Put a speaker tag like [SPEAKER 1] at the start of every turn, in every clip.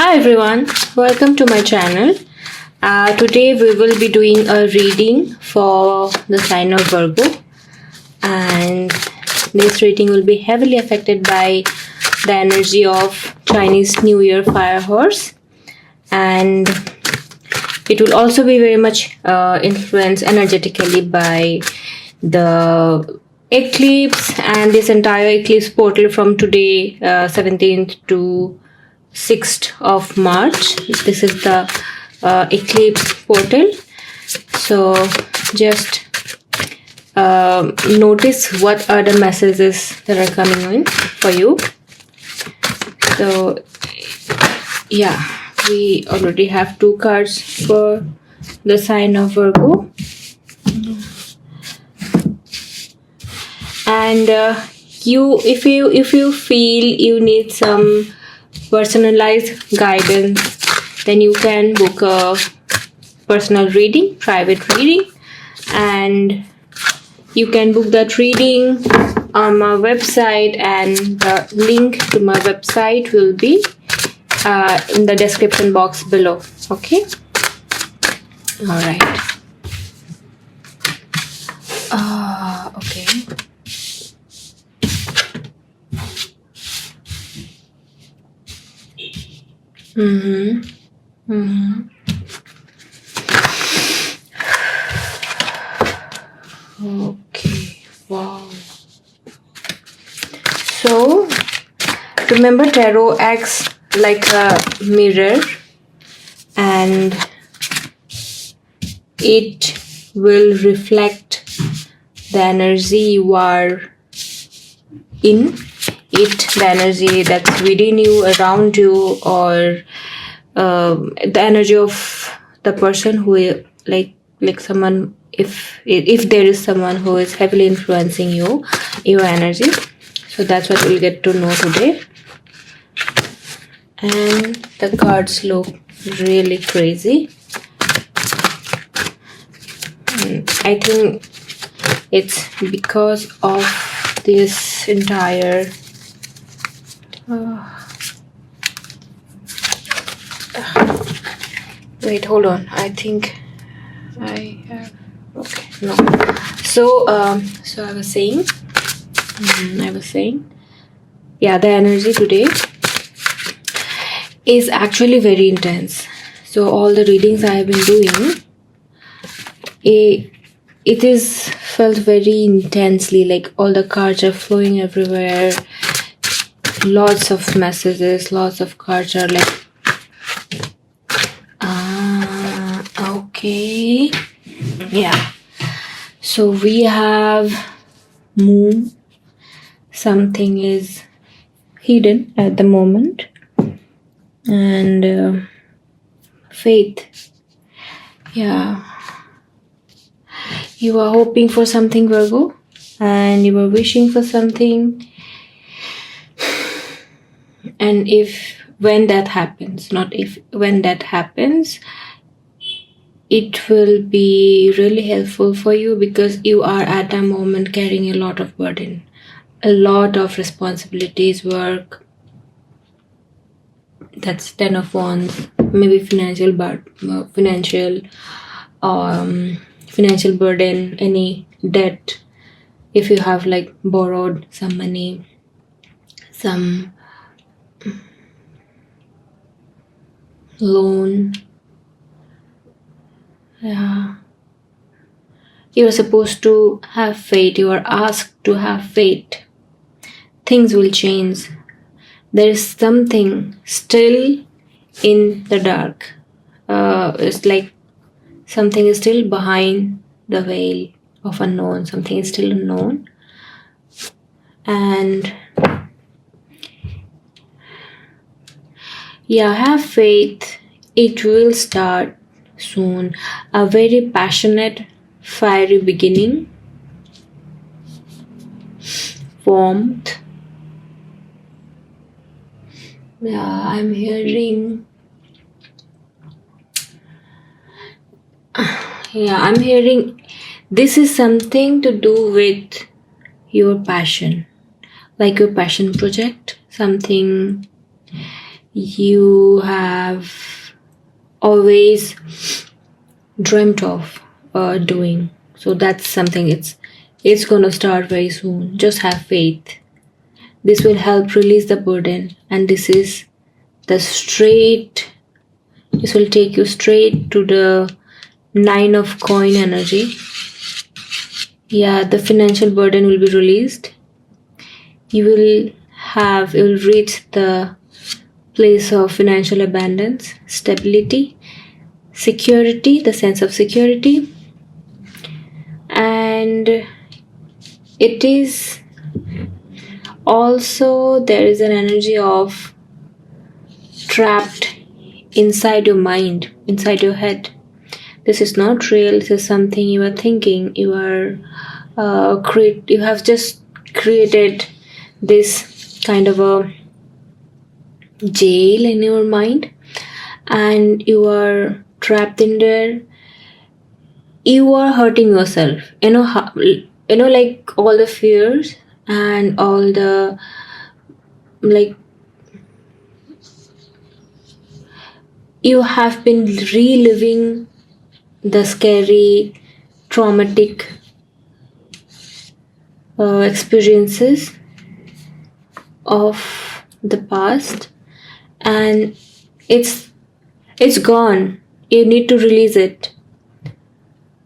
[SPEAKER 1] Hi everyone, welcome to my channel. Today we will be doing a reading for the sign of Virgo, and this reading will be heavily affected by the energy of Chinese New Year fire horse, and it will also be very much influenced energetically by the eclipse and this entire eclipse portal from today 17th to 6th of March. This is the eclipse portal. So just notice what are the messages that are coming in for you. So yeah, we already have two cards for the sign of Virgo. And if you feel you need some personalized guidance, then you can book a personal reading, private reading, and you can book that reading on my website, and the link to my website will be in the description box below. Okay, all right. Okay. Okay, wow. So remember, tarot acts like a mirror, and it will reflect the energy you are in it, the energy that's within you, around you, or the energy of the person who like someone, if there is someone who is heavily influencing your energy. So that's what we'll get to know today. And the cards look really crazy. I think it's because of this entire wait, hold on. I think I have. Okay, no. So I was saying. Yeah, the energy today is actually very intense. So all the readings I have been doing, it is felt very intensely. Like all the cards are flowing everywhere. Lots of messages, lots of cards are like. Okay. Yeah. So we have moon. Something is hidden at the moment. And faith. Yeah. You are hoping for something, Virgo, and you are wishing for something. And when that happens, it will be really helpful for you, because you are at a moment carrying a lot of burden, a lot of responsibilities, work. That's 10 of Wands, maybe financial burden, any debt, if you have like borrowed some money, some loan. Yeah, you're supposed to have faith. You are asked to have faith. Things will change. There is something still in the dark. It's like something is still behind the veil of unknown. Something is still unknown. And yeah, have faith. It will start soon. A very passionate, fiery beginning. Warmth. Yeah, I'm hearing. This is something to do with your passion, like your passion project, something you have always dreamt of doing. So that's something it's gonna start very soon. Just have faith. This will help release the burden, and this will take you straight to the 9 of coin energy. Yeah, the financial burden will be released. You will reach the place of financial abundance, stability, security, the sense of security. And it is also, there is an energy of trapped inside your mind, inside your head. This is not real. This is something you are thinking. You have just created this kind of a jail in your mind, and you are trapped in there. You are hurting yourself. Like all the fears and all the like. You have been reliving the scary, traumatic experiences of the past, and it's gone. You need to release it.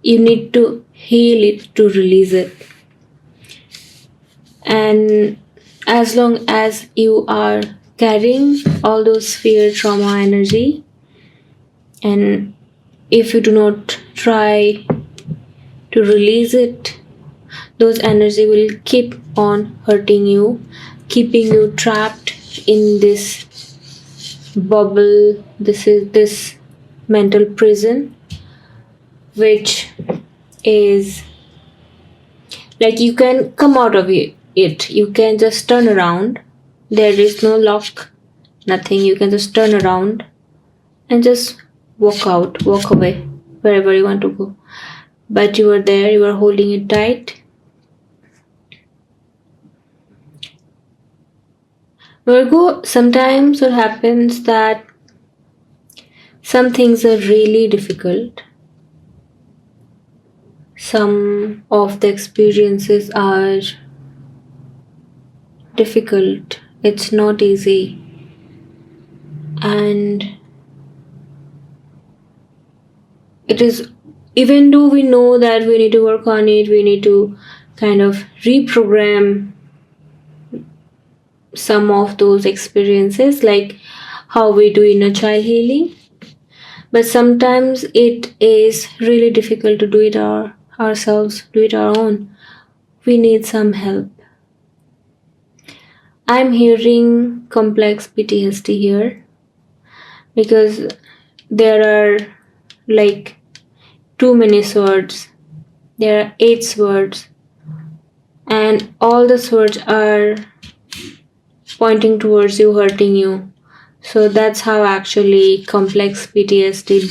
[SPEAKER 1] You need to heal it to release it. And as long as you are carrying all those fear, trauma energy, and if you do not try to release it, those energy will keep on hurting you, keeping you trapped in this bubble. This is this mental prison, which is like you can come out of it. You can just turn around. There is no lock, nothing. You can just turn around and just walk away, wherever you want to go. But you are there, you are holding it tight. Virgo, sometimes what happens that some things are really difficult. Some of the experiences are difficult. It's not easy. And it is, even though we know that we need to work on it, we need to kind of reprogram some of those experiences, like how we do inner child healing. But sometimes it is really difficult to do it ourselves, do it our own. We need some help. I'm hearing complex PTSD here, because there are like too many swords. There are 8 swords, and all the swords are pointing towards you, hurting you. So that's how actually complex PTSD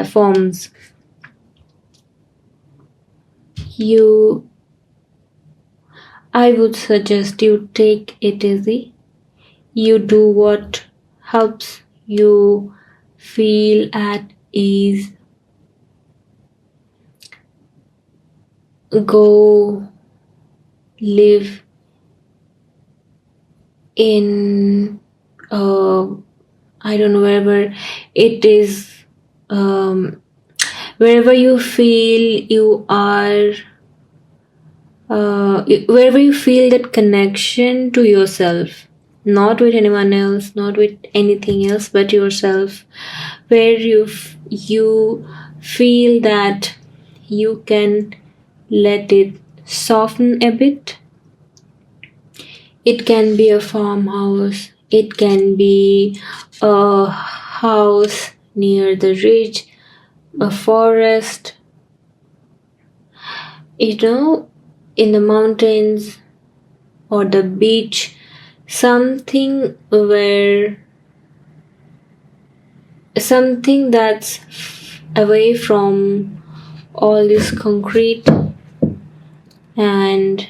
[SPEAKER 1] forms. I would suggest you take it easy. You do what helps you feel at ease. Go live in I don't know, wherever it is, wherever you feel you are, wherever you feel that connection to yourself, not with anyone else, not with anything else but yourself, where you feel that you can let it soften a bit. It can be a farmhouse, it can be a house near the ridge, a forest, in the mountains or the beach, something that's away from all this concrete and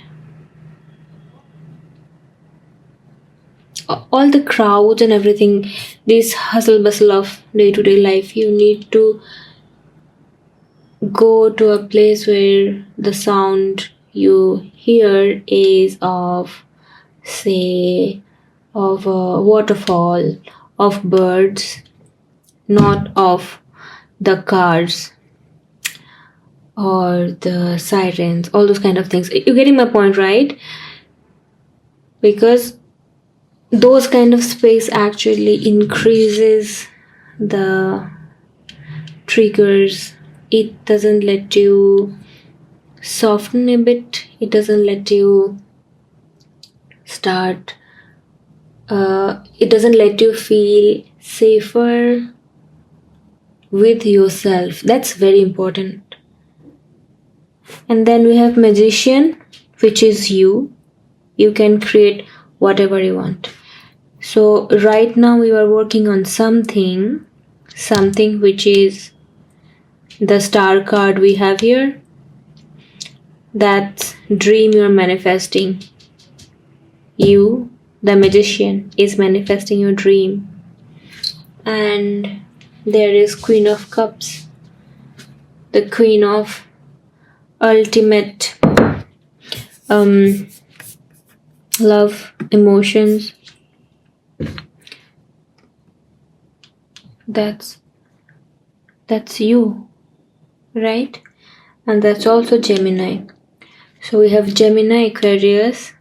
[SPEAKER 1] all the crowds and everything, this hustle bustle of day-to-day life, you need to go to a place where the sound you hear is of, say, of a waterfall, of birds, not of the cars or the sirens, all those kind of things. You're getting my point, right? Because those kind of space actually increases the triggers. It doesn't let you soften a bit. It doesn't let you start. It doesn't let you feel safer with yourself. That's very important. And then we have magician, which is you. You can create whatever you want. So right now we are working on something which is the star card we have here. That's dream you're manifesting. You, the magician, is manifesting your dream. And there is Queen of Cups, the Queen of ultimate love, emotions. That's you, right? And that's also Gemini. So we have Gemini, Aquarius.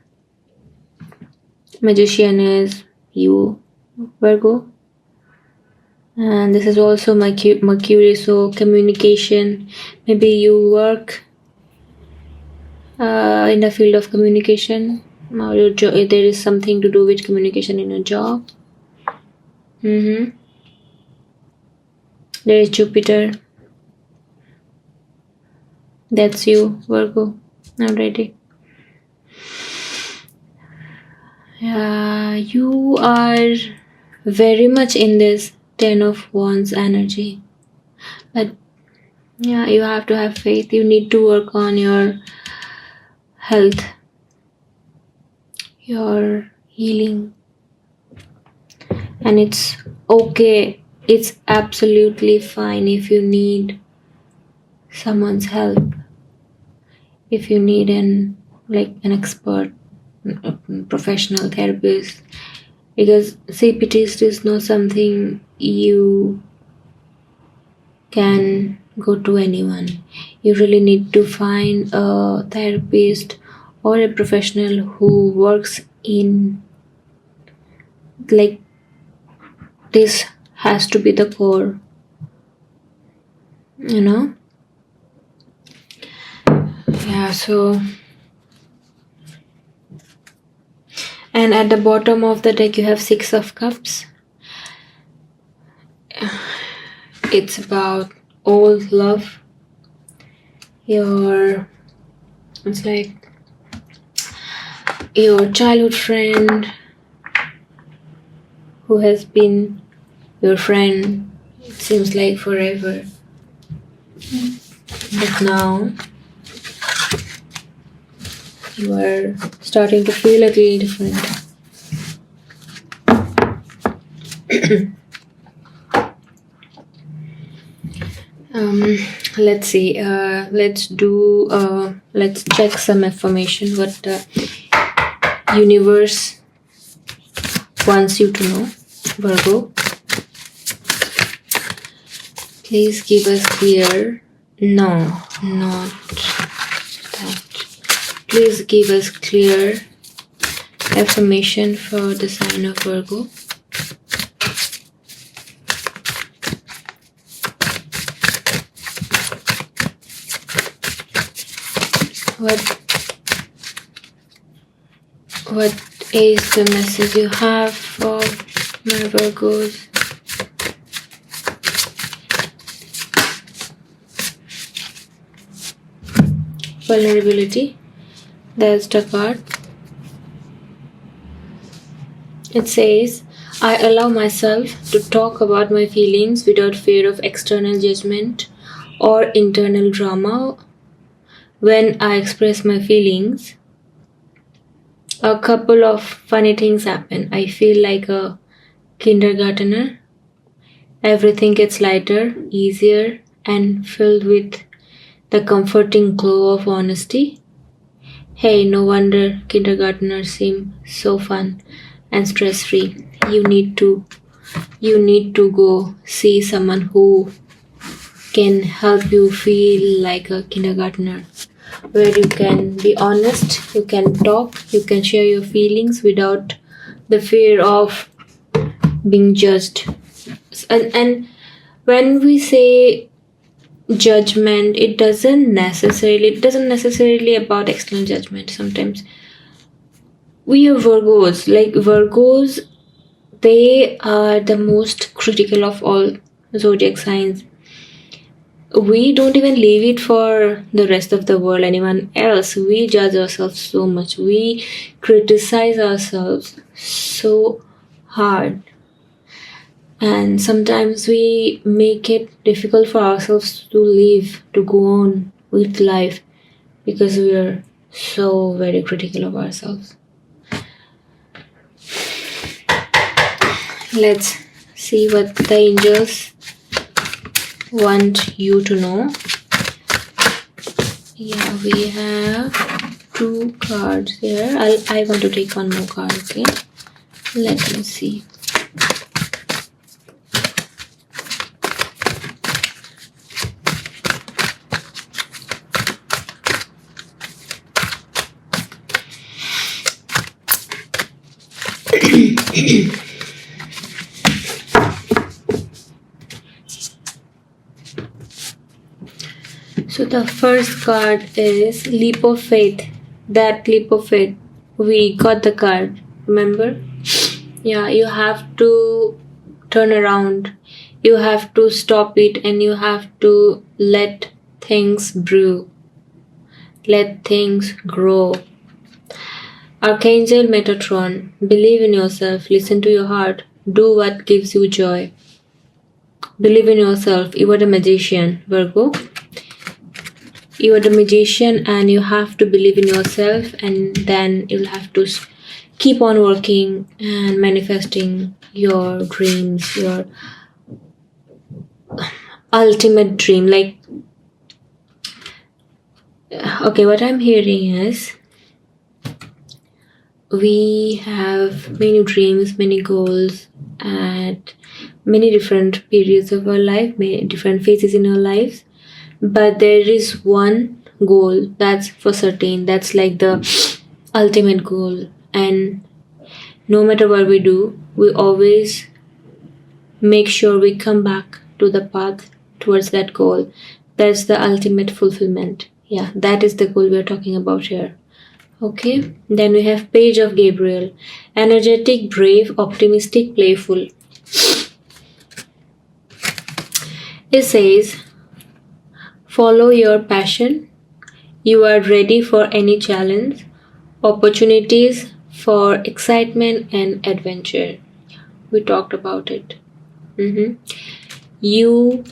[SPEAKER 1] Magician is you, Virgo. And this is also Mercury, so communication. Maybe you work in the field of communication, or there is something to do with communication in a job. There is Jupiter. That's you, Virgo. Already. You are very much in this 10 of Wands energy. But yeah, you have to have faith. You need to work on your health, your healing. And it's okay. It's absolutely fine if you need someone's help. If you need an expert, professional therapist, because CPT is not something you can go to anyone. You really need to find a therapist or a professional who works in, like, this has to be the core, you know. Yeah, so, and at the bottom of the deck you have Six of Cups. It's about old love. It's like your childhood friend who has been your friend, it seems like forever. But now you are starting to feel a little different. Let's see. Let's check some information what the universe wants you to know, Virgo. Please give us clear. No, not that. Please give us clear affirmation for the sign of Virgo. What is the message you have for my Virgos? Vulnerability. There's the card. It says, I allow myself to talk about my feelings without fear of external judgment or internal drama. When I express my feelings, A couple of funny things happen. I feel like a kindergartner. Everything gets lighter, easier, and filled with the comforting glow of honesty. Hey, no wonder kindergartners seem so fun and stress-free. You need to go see someone who can help you feel like a kindergartner, where you can be honest, you can talk, you can share your feelings without the fear of being judged. And when we say judgment, it doesn't necessarily about external judgment. Sometimes we are Virgos. Like Virgos, they are the most critical of all zodiac signs. We don't even leave it for the rest of the world, anyone else. We judge ourselves so much. We criticize ourselves so hard. And sometimes we make it difficult for ourselves to live, to go on with life, because we are so very critical of ourselves. Let's see what the angels want you to know. Yeah, we have 2 cards here. I want to take one more card, okay? Let me see. So the first card is leap of faith. That leap of faith, we got the card, remember? Yeah, you have to turn around, you have to stop it, and you have to let things brew, let things grow. Archangel Metatron, believe in yourself, listen to your heart, do what gives you joy. Believe in yourself. You are the magician, Virgo. You are the magician, and you have to believe in yourself, and then you'll have to keep on working and manifesting your dreams, your ultimate dream. Like, okay, what I'm hearing is we have many dreams, many goals at many different periods of our life, many different phases in our lives. But there is one goal that's for certain, that's like the ultimate goal. And no matter what we do, we always make sure we come back to the path towards that goal. That's the ultimate fulfillment. Yeah, that is the goal we're talking about here. Okay, then we have Page of Gabriel. Energetic, brave, optimistic, playful. It says, follow your passion. You are ready for any challenge, opportunities for excitement and adventure. We talked about it. You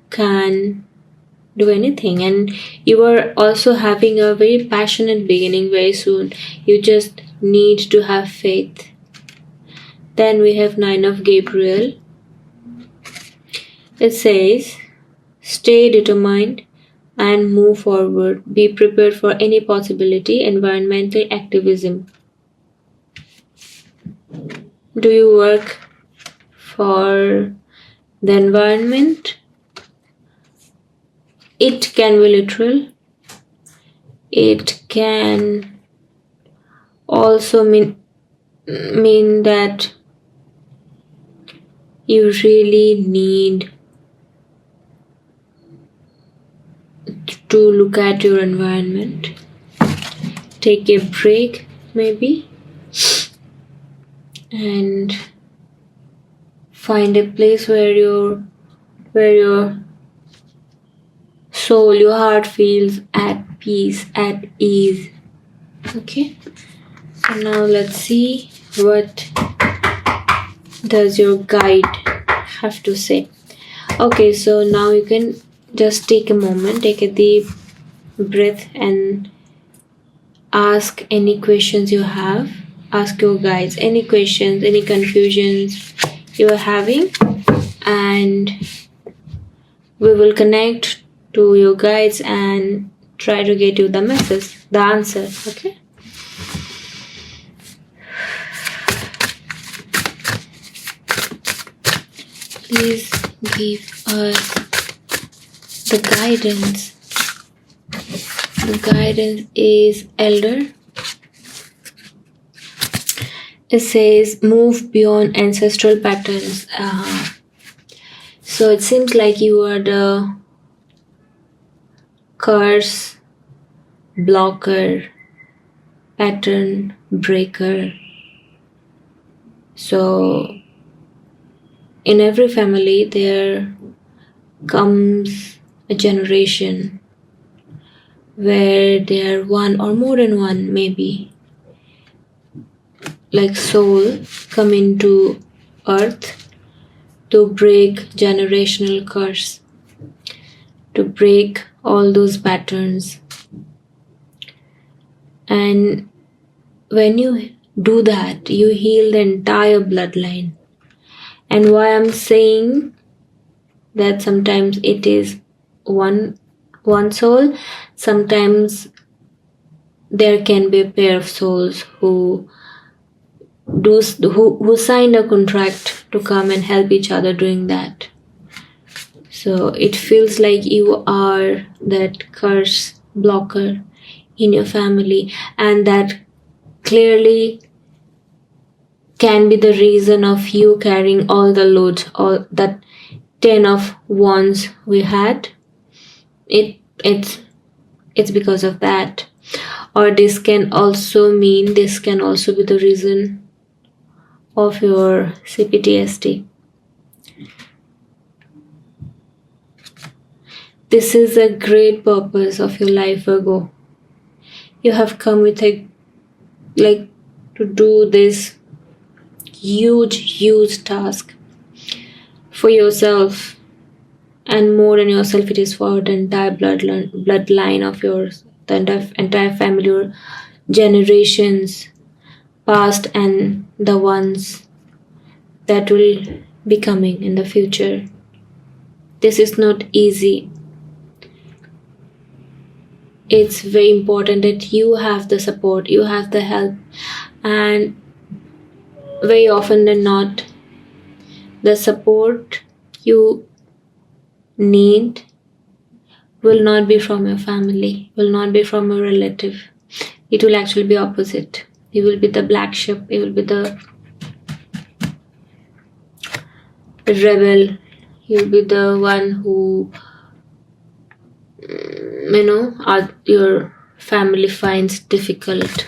[SPEAKER 1] can do anything, and you are also having a very passionate beginning very soon. You just need to have faith. Then we have 9 of Gabriel. It says, stay determined and move forward. Be prepared for any possibility. Environmental activism. Do you work for the environment? It can be literal. It can also mean that you really need to look at your environment. Take a break, maybe, and find a place where your soul, your heart feels at peace, at ease. Okay, so now let's see what does your guide have to say. Okay, so now you can just take a moment, take a deep breath, and ask any questions you have. ask your guides any questions, any confusions you are having, and we will connect to your guides and try to get you the message, the answer. Okay. Please give us the guidance. The guidance is Elder. It says move beyond ancestral patterns. So it seems like you are the curse blocker, pattern breaker. So in every family there comes a generation where there are one or more than one, maybe, like soul come into earth to break generational curse, to break all those patterns. And when you do that, you heal the entire bloodline. And why I'm saying that sometimes it is one soul, sometimes there can be a pair of souls who signed a contract to come and help each other doing that. So it feels like you are that curse blocker in your family, and that clearly can be the reason of you carrying all the load, all that 10 of wands we had. It's because of that. Or this can also be the reason of your CPTSD. This is a great purpose of your life, Virgo. You have come with to do this huge task for yourself, and more than yourself, it is for the entire bloodline of yours, the entire family, or generations past and the ones that will be coming in the future. This is not easy. It's very important that you have the support, you have the help, and very often than not, the support you need will not be from your family, will not be from a relative. It will actually be opposite. You will be the black sheep, you will be the rebel, you'll be the one who your family finds difficult.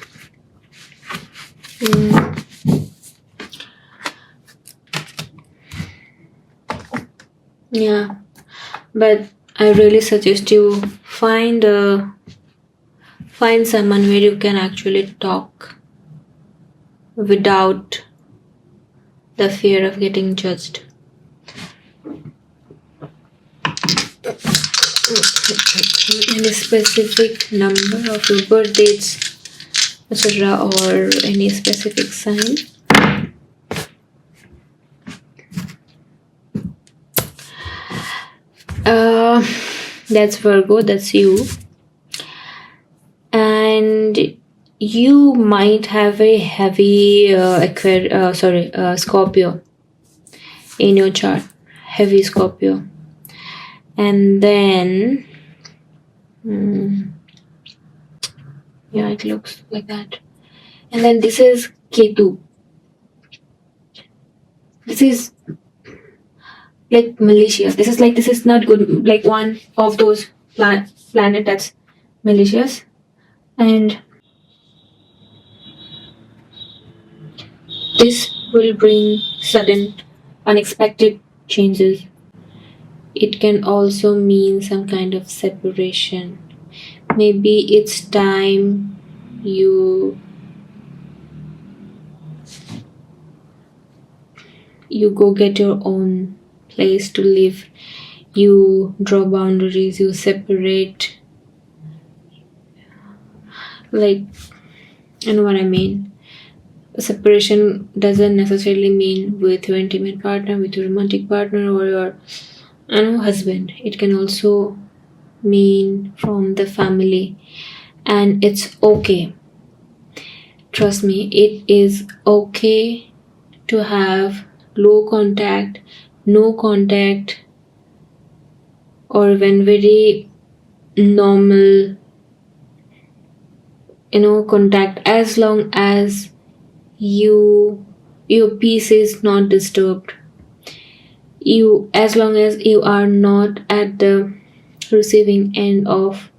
[SPEAKER 1] Yeah, but I really suggest you find someone where you can actually talk without the fear of getting judged. Any specific number of your birth dates, etc., or any specific sign? That's Virgo, that's you. And you might have a heavy Scorpio in your chart. Heavy Scorpio. And then yeah, it looks like that. And then this is Ketu. This is like malicious. This is not good. Like one of those planet that's malicious. And this will bring sudden, unexpected changes. It can also mean some kind of separation. Maybe it's time you go get your own place to live. You draw boundaries, you separate. Like, you know what I mean? Separation doesn't necessarily mean with your intimate partner, with your romantic partner, or your husband. It can also mean from the family, and it's okay. Trust me, it is okay to have low contact, no contact, or when very normal, contact, as long as your peace is not disturbed. As long as you are not at the receiving end of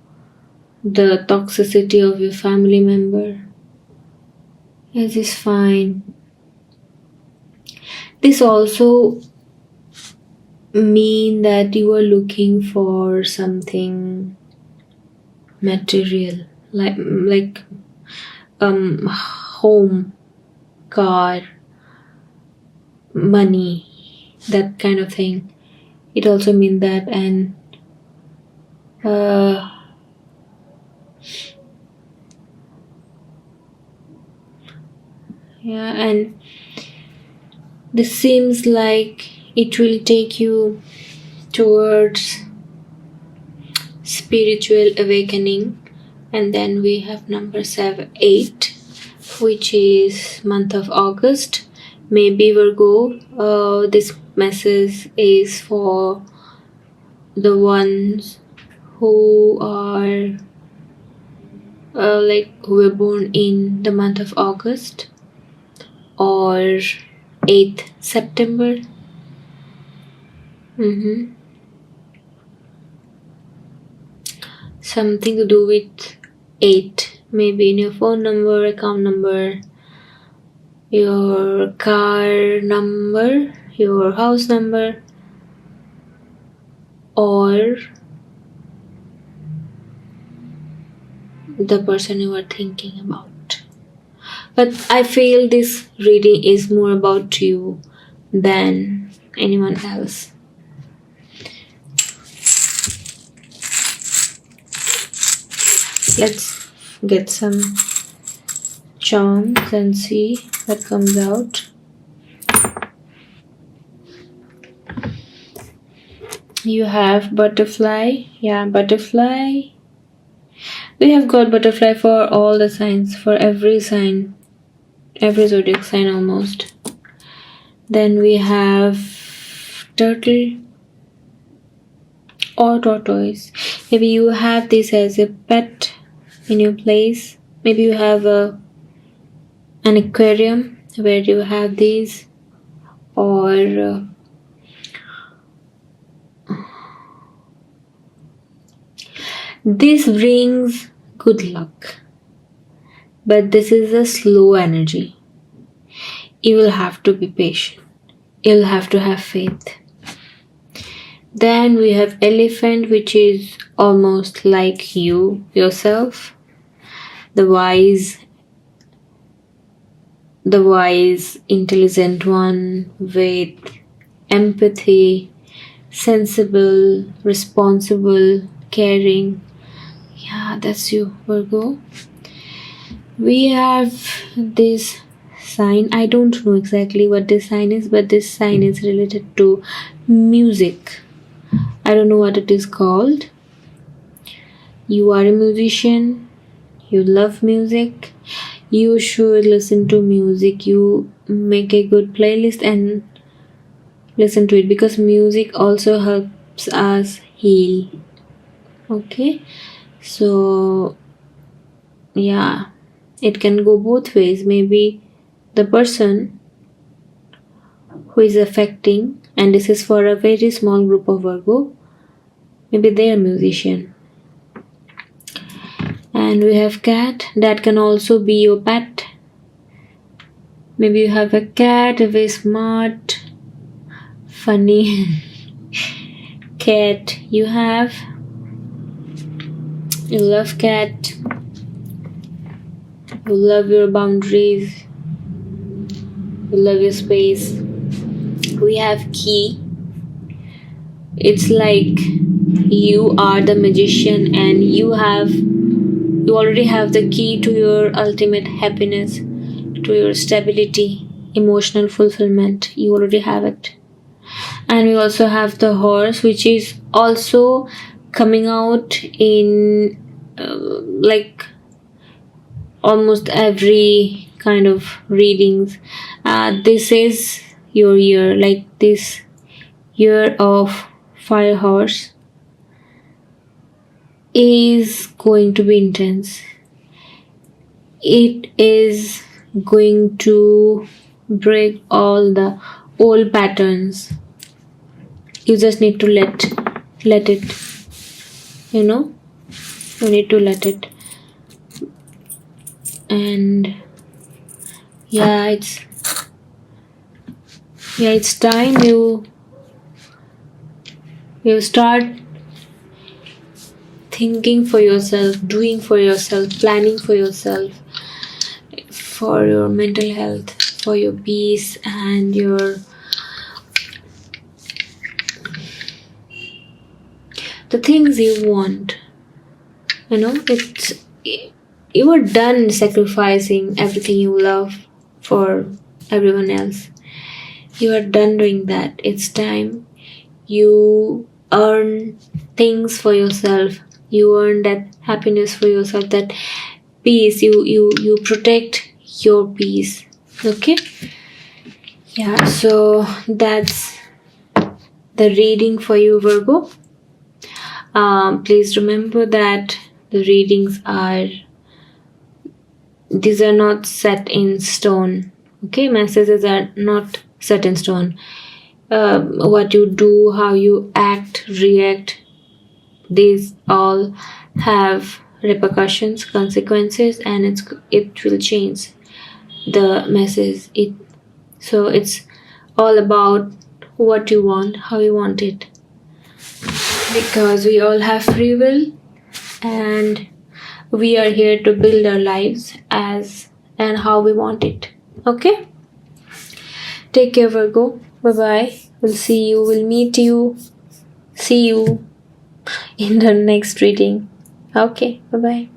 [SPEAKER 1] the toxicity of your family member, it is fine. This also mean that you are looking for something material, like home, car, money, that kind of thing. It also means that. And yeah, and this seems like it will take you towards spiritual awakening. And then we have number 8, which is month of August. Maybe Virgo, this message is for the ones who are who were born in the month of August or 8th September. Something to do with 8, maybe in your phone number, account number, your car number, your house number, or the person you are thinking about. But I feel this reading is more about you than anyone else. Let's get some charms and see what comes out. You have butterfly. Yeah, butterfly. We have got butterfly for all the signs, for every sign, every zodiac sign almost. Then we have turtle or tortoise. Maybe you have this as a pet in your place. Maybe you have an aquarium where you have these, or this brings good luck, but this is a slow energy. You will have to be patient. You'll have to have faith. Then we have elephant, which is almost like you yourself, the wise, intelligent one with empathy, sensible, responsible, caring. Yeah, that's you, Virgo. We have this sign. I don't know exactly what this sign is, but this sign is related to music. I don't know what it is called. You are a musician. You love music. You should listen to music. You make a good playlist and listen to it, because music also helps us heal. Okay, so yeah, it can go both ways. Maybe the person who is affecting, and this is for a very small group of Virgo, maybe they are a musician. And we have cat. That can also be your pet. Maybe you have a cat, a very smart, funny cat you have. You love cat. You love your boundaries. You love your space. We have key. It's like you are the magician, and you already have the key to your ultimate happiness, to your stability, emotional fulfillment. You already have it. And we also have the horse, which is also coming out in like almost every kind of readings. This is your year, like this year of fire horse is going to be intense. It is going to break all the old patterns. You just need to let it, you know, you need to let it. And it's time you start thinking for yourself, doing for yourself, planning for yourself, for your mental health, for your peace, and the things you want. You know, you are done sacrificing everything you love for everyone else. You are done doing that. It's time you earn things for yourself. You earn that happiness for yourself, that peace. You protect your peace. Okay? Yeah, so that's the reading for you, Virgo. Please remember that the readings these are not set in stone. Okay, messages are not set in stone. What you do, how you act, react, these all have repercussions, consequences, and it will change the message. So it's all about what you want, how you want it, because we all have free will, and we are here to build our lives as and how we want it. Okay, take care, Virgo. Bye bye. We'll meet you, see you in the next reading. Okay, bye bye.